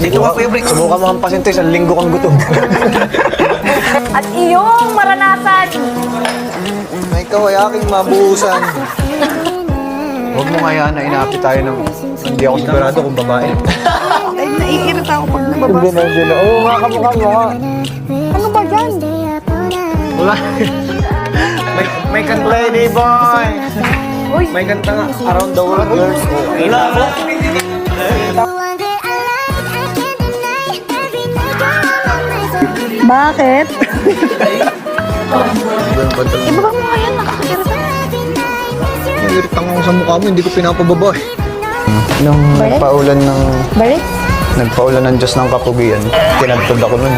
Dito ka, Kuya Brick. Subukan mo hampasin to, 1 linggo kang gutom. At iyong maranasan. May ikaw ay aking mabuhusan. Huwag mo ngayaan na inaapi tayo ng... Hindi ako sigurado kung babae. Ay, naiirita ako pag nababasa. Hindi na, Angela. Oo nga, kamukha mo nga. Ano ba yan? Wala. may kanta. Lady boy! Uy, May kanta nga. Around the world, girls. Wala ako. Bakit? Ibaba Ibaba mo nga yan, nakakirita. Nairitang ako sa mukha mo, hindi ko pinapababa eh. Nung Balik? nagpaulan ng Diyos ng kapugian, tinagtad ako nun.